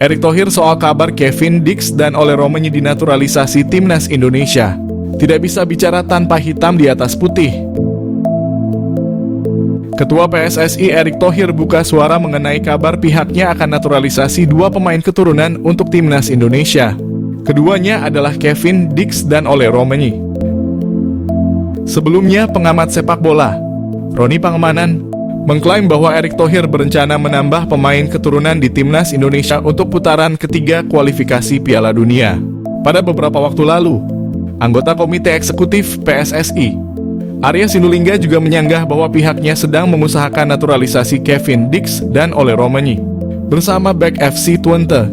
Erick Thohir soal kabar Kevin Dix dan Ole Romagnoli dinaturalisasi timnas Indonesia. Tidak bisa bicara tanpa hitam di atas putih. Ketua PSSI Erick Thohir buka suara mengenai kabar pihaknya akan naturalisasi dua pemain keturunan untuk timnas Indonesia. Keduanya adalah Kevin Dix dan Ole Romagnoli. Sebelumnya, pengamat sepak bola Roni Pangemanan mengklaim bahwa Erick Thohir berencana menambah pemain keturunan di timnas Indonesia untuk putaran ketiga kualifikasi Piala Dunia. Pada beberapa waktu lalu, anggota Komite Eksekutif PSSI, Arya Sinulinga juga menyanggah bahwa pihaknya sedang mengusahakan naturalisasi Kevin Dix dan Ole Romagnoli bersama back FC Twente,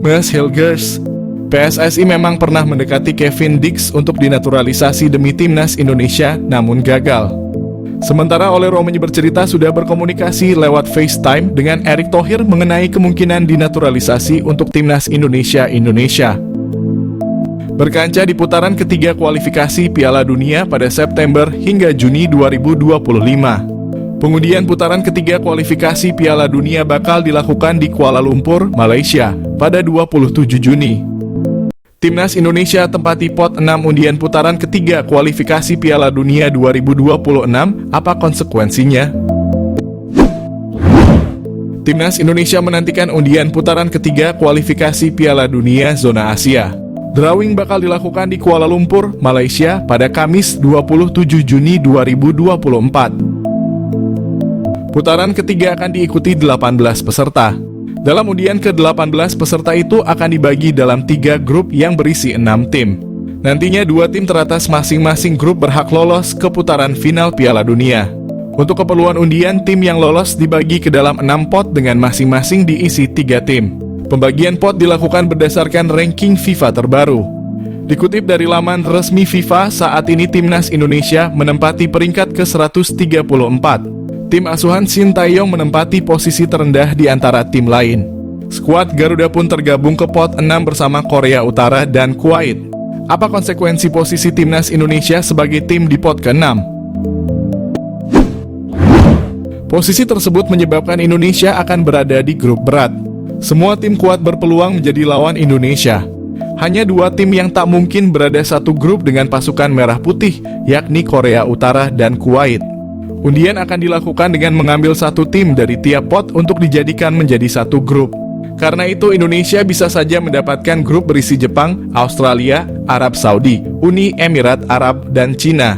Mas Hilgers. PSSI memang pernah mendekati Kevin Dix untuk dinaturalisasi demi timnas Indonesia, namun gagal. Sementara Ole Romagnoli bercerita sudah berkomunikasi lewat FaceTime dengan Erick Thohir mengenai kemungkinan dinaturalisasi untuk timnas Indonesia. Berkaca di putaran ketiga kualifikasi Piala Dunia pada September hingga Juni 2025. Pengundian putaran ketiga kualifikasi Piala Dunia bakal dilakukan di Kuala Lumpur, Malaysia, pada 27 Juni. Timnas Indonesia tempati pot 6 undian putaran ketiga kualifikasi Piala Dunia 2026, apa konsekuensinya? Timnas Indonesia menantikan undian putaran ketiga kualifikasi Piala Dunia Zona Asia. Drawing bakal dilakukan di Kuala Lumpur, Malaysia pada Kamis 27 Juni 2024. Putaran ketiga akan diikuti 18 peserta. Dalam undian ke-18, peserta itu akan dibagi dalam 3 grup yang berisi 6 tim. Nantinya 2 tim teratas masing-masing grup berhak lolos ke putaran final Piala Dunia. Untuk keperluan undian, tim yang lolos dibagi ke dalam 6 pot dengan masing-masing diisi 3 tim. Pembagian pot dilakukan berdasarkan ranking FIFA terbaru. Dikutip dari laman resmi FIFA, saat ini timnas Indonesia menempati peringkat ke-134. Tim asuhan Shin Tae-yong menempati posisi terendah di antara tim lain. Skuad Garuda pun tergabung ke pot 6 bersama Korea Utara dan Kuwait. Apa konsekuensi posisi timnas Indonesia sebagai tim di pot ke-6? Posisi tersebut menyebabkan Indonesia akan berada di grup berat. Semua tim kuat berpeluang menjadi lawan Indonesia. Hanya 2 tim yang tak mungkin berada satu grup dengan pasukan merah putih, yakni Korea Utara dan Kuwait. Undian akan dilakukan dengan mengambil satu tim dari tiap pot untuk dijadikan menjadi satu grup. Karena itu Indonesia bisa saja mendapatkan grup berisi Jepang, Australia, Arab Saudi, Uni Emirat Arab, dan Cina.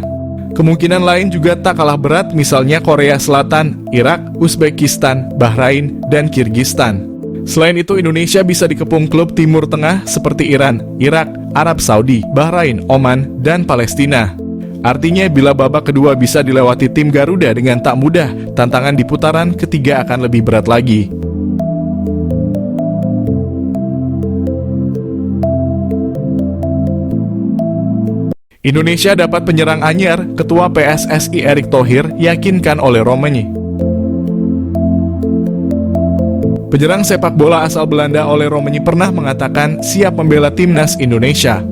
Kemungkinan lain juga tak kalah berat, misalnya Korea Selatan, Irak, Uzbekistan, Bahrain, dan Kirgistan. Selain itu Indonesia bisa dikepung klub Timur Tengah seperti Iran, Irak, Arab Saudi, Bahrain, Oman, dan Palestina. Artinya bila babak kedua bisa dilewati tim Garuda dengan tak mudah, tantangan di putaran ketiga akan lebih berat lagi. Indonesia dapat penyerang anyar, Ketua PSSI Erick Thohir yakinkan Ole Romagnoli. Penyerang sepak bola asal Belanda Ole Romagnoli pernah mengatakan siap membela timnas Indonesia.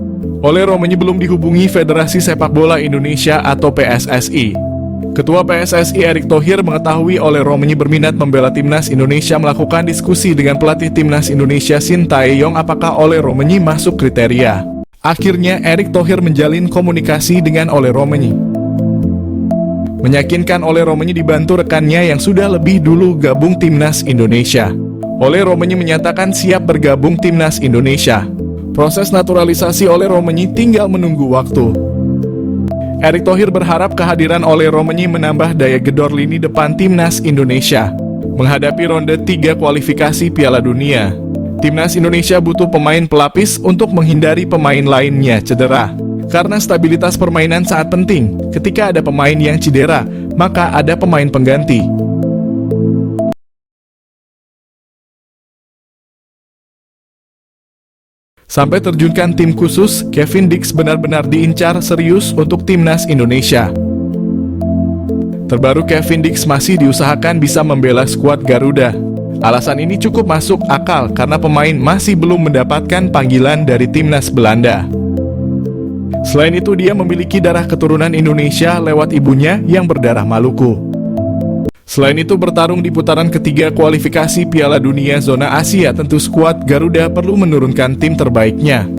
Ole Romagnoli belum dihubungi Federasi Sepak Bola Indonesia atau PSSI. Ketua PSSI Erick Thohir mengetahui Ole Romagnoli berminat membela timnas Indonesia melakukan diskusi dengan pelatih timnas Indonesia Shin Tae-yong apakah Ole Romagnoli masuk kriteria. Akhirnya Erick Thohir menjalin komunikasi dengan Ole Romagnoli. Meyakinkan Ole Romagnoli dibantu rekannya yang sudah lebih dulu gabung timnas Indonesia. Ole Romagnoli menyatakan siap bergabung timnas Indonesia. Proses naturalisasi Ole Romagnoli tinggal menunggu waktu. Erick Thohir berharap kehadiran Ole Romagnoli menambah daya gedor lini depan timnas Indonesia menghadapi ronde 3 kualifikasi Piala Dunia. Timnas Indonesia butuh pemain pelapis untuk menghindari pemain lainnya cedera. Karena stabilitas permainan sangat penting, ketika ada pemain yang cedera, maka ada pemain pengganti. Sampai terjunkan tim khusus, Kevin Dix benar-benar diincar serius untuk timnas Indonesia. Terbaru Kevin Dix masih diusahakan bisa membela skuad Garuda. Alasan ini cukup masuk akal karena pemain masih belum mendapatkan panggilan dari timnas Belanda. Selain itu dia memiliki darah keturunan Indonesia lewat ibunya yang berdarah Maluku. Selain itu, bertarung di putaran ketiga kualifikasi Piala Dunia zona Asia, tentu skuad Garuda perlu menurunkan tim terbaiknya.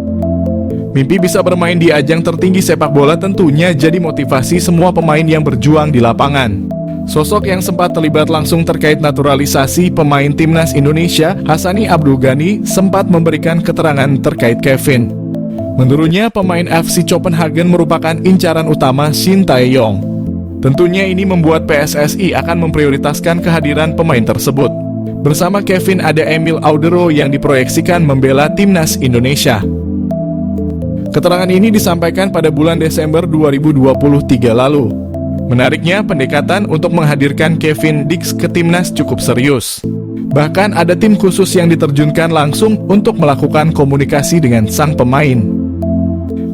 Mimpi bisa bermain di ajang tertinggi sepak bola tentunya jadi motivasi semua pemain yang berjuang di lapangan. Sosok yang sempat terlibat langsung terkait naturalisasi pemain timnas Indonesia, Hassani Abdul Ghani, sempat memberikan keterangan terkait Kevin. Menurutnya, pemain FC Copenhagen merupakan incaran utama Shin Tae-yong. Tentunya ini membuat PSSI akan memprioritaskan kehadiran pemain tersebut. Bersama Kevin ada Emil Audero yang diproyeksikan membela timnas Indonesia. Keterangan ini disampaikan pada bulan Desember 2023 lalu. Menariknya, pendekatan untuk menghadirkan Kevin Dix ke timnas cukup serius. Bahkan ada tim khusus yang diterjunkan langsung untuk melakukan komunikasi dengan sang pemain.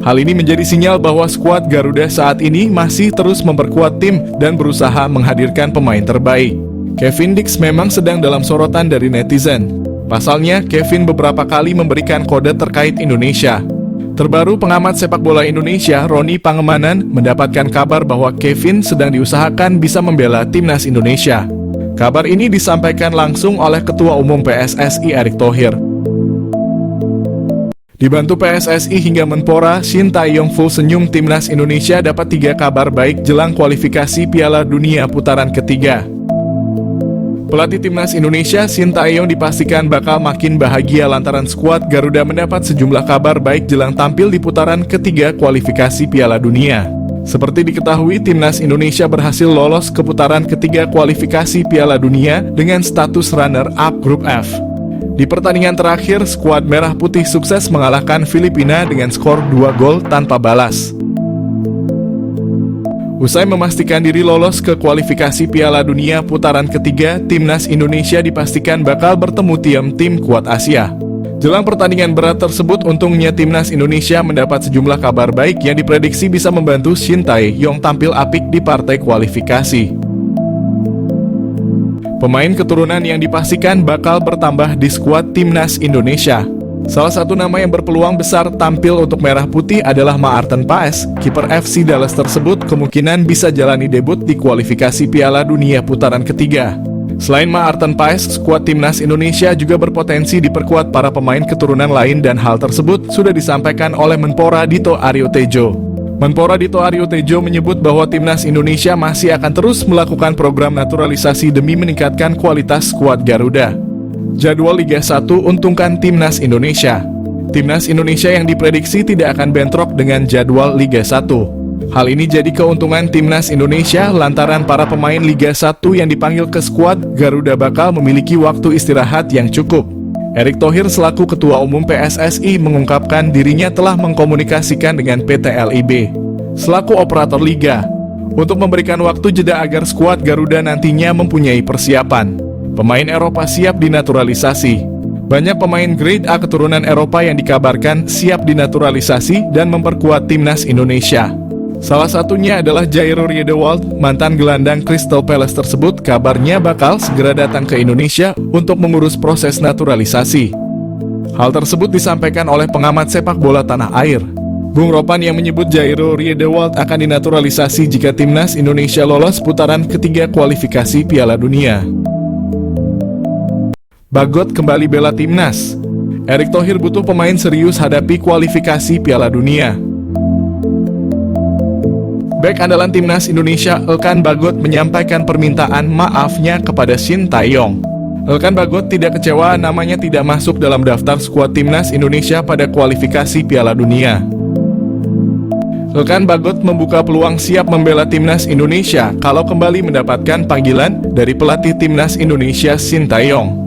Hal ini menjadi sinyal bahwa skuad Garuda saat ini masih terus memperkuat tim dan berusaha menghadirkan pemain terbaik. Kevin Dix memang sedang dalam sorotan dari netizen. Pasalnya, Kevin beberapa kali memberikan kode terkait Indonesia. Terbaru, pengamat sepak bola Indonesia, Roni Pangemanan, mendapatkan kabar bahwa Kevin sedang diusahakan bisa membela timnas Indonesia. Kabar ini disampaikan langsung oleh Ketua Umum PSSI Erick Thohir. Dibantu PSSI hingga Menpora, Shin Tae-yong full senyum timnas Indonesia dapat 3 kabar baik jelang kualifikasi Piala Dunia putaran ketiga. Pelatih timnas Indonesia, Shin Tae-yong dipastikan bakal makin bahagia lantaran skuad Garuda mendapat sejumlah kabar baik jelang tampil di putaran ketiga kualifikasi Piala Dunia. Seperti diketahui, timnas Indonesia berhasil lolos ke putaran ketiga kualifikasi Piala Dunia dengan status runner-up Grup F. Di pertandingan terakhir, skuad Merah Putih sukses mengalahkan Filipina dengan skor 2 gol tanpa balas. Usai memastikan diri lolos ke kualifikasi Piala Dunia putaran ketiga, timnas Indonesia dipastikan bakal bertemu tim kuat Asia. Jelang pertandingan berat tersebut, untungnya timnas Indonesia mendapat sejumlah kabar baik yang diprediksi bisa membantu Shin Tae-yong tampil apik di partai kualifikasi. Pemain keturunan yang dipastikan bakal bertambah di skuad timnas Indonesia. Salah satu nama yang berpeluang besar tampil untuk Merah Putih adalah Maarten Paes. Kiper FC Dallas tersebut kemungkinan bisa jalani debut di kualifikasi Piala Dunia putaran ketiga. Selain Maarten Paes, skuad timnas Indonesia juga berpotensi diperkuat para pemain keturunan lain dan hal tersebut sudah disampaikan oleh Menpora Dito Aryo Tejo. Menpora Dito Aryo Tejo menyebut bahwa timnas Indonesia masih akan terus melakukan program naturalisasi demi meningkatkan kualitas skuad Garuda. Jadwal Liga 1 untungkan timnas Indonesia. Timnas Indonesia yang diprediksi tidak akan bentrok dengan jadwal Liga 1. Hal ini jadi keuntungan timnas Indonesia lantaran para pemain Liga 1 yang dipanggil ke skuad Garuda bakal memiliki waktu istirahat yang cukup. Erick Thohir selaku Ketua Umum PSSI mengungkapkan dirinya telah mengkomunikasikan dengan PT LIB selaku operator liga untuk memberikan waktu jeda agar skuad Garuda nantinya mempunyai persiapan. Pemain Eropa siap dinaturalisasi. Banyak pemain grade A keturunan Eropa yang dikabarkan siap dinaturalisasi dan memperkuat timnas Indonesia. Salah satunya adalah Jairo Riedewald, mantan gelandang Crystal Palace tersebut kabarnya bakal segera datang ke Indonesia untuk mengurus proses naturalisasi. Hal tersebut disampaikan oleh pengamat sepak bola tanah air, Bung Ropan, yang menyebut Jairo Riedewald akan dinaturalisasi jika timnas Indonesia lolos putaran ketiga kualifikasi Piala Dunia. Bagot kembali bela timnas. Erick Thohir butuh pemain serius hadapi kualifikasi Piala Dunia. Bek andalan timnas Indonesia, Elkan Bagot, menyampaikan permintaan maafnya kepada Shin Tae-yong. Elkan Bagot tidak kecewa namanya tidak masuk dalam daftar skuad timnas Indonesia pada kualifikasi Piala Dunia. Elkan Bagot membuka peluang siap membela timnas Indonesia kalau kembali mendapatkan panggilan dari pelatih timnas Indonesia Shin Tae-yong.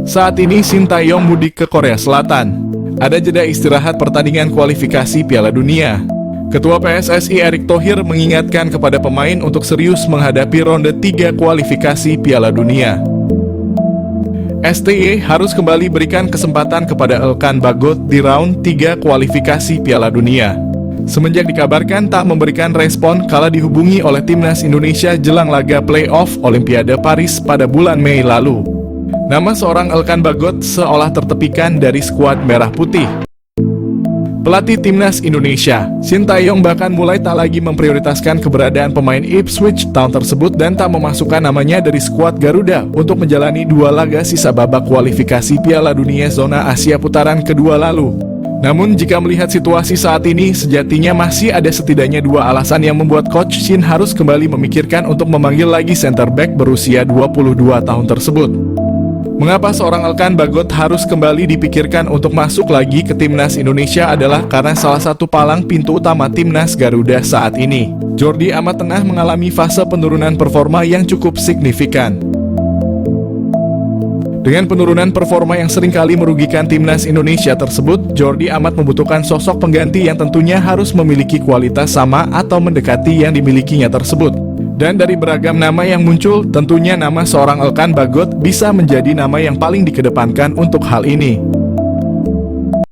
Saat ini Shin Tae-yong mudik ke Korea Selatan. Ada jeda istirahat pertandingan kualifikasi Piala Dunia. Ketua PSSI Erick Thohir mengingatkan kepada pemain untuk serius menghadapi ronde 3 kualifikasi Piala Dunia. STY harus kembali berikan kesempatan kepada Elkan Bagot di round 3 kualifikasi Piala Dunia. Semenjak dikabarkan tak memberikan respon kala dihubungi oleh timnas Indonesia jelang laga play-off Olimpiade Paris pada bulan Mei lalu. Nama seorang Elkan Bagot seolah tertepikan dari skuad Merah Putih. Pelatih timnas Indonesia, Sintayong bahkan mulai tak lagi memprioritaskan keberadaan pemain Ipswich Town tersebut dan tak memasukkan namanya dari skuad Garuda untuk menjalani 2 laga sisa babak kualifikasi Piala Dunia zona Asia putaran kedua lalu. Namun jika melihat situasi saat ini, sejatinya masih ada setidaknya 2 alasan yang membuat Coach Shin harus kembali memikirkan untuk memanggil lagi center back berusia 22 tahun tersebut. Mengapa seorang Elkan Bagot harus kembali dipikirkan untuk masuk lagi ke timnas Indonesia adalah karena salah satu palang pintu utama timnas Garuda saat ini. Jordi Amat tengah mengalami fase penurunan performa yang cukup signifikan. Dengan penurunan performa yang seringkali merugikan timnas Indonesia tersebut, Jordi Amat membutuhkan sosok pengganti yang tentunya harus memiliki kualitas sama atau mendekati yang dimilikinya tersebut. Dan dari beragam nama yang muncul, tentunya nama seorang Elkan Bagot bisa menjadi nama yang paling dikedepankan untuk hal ini.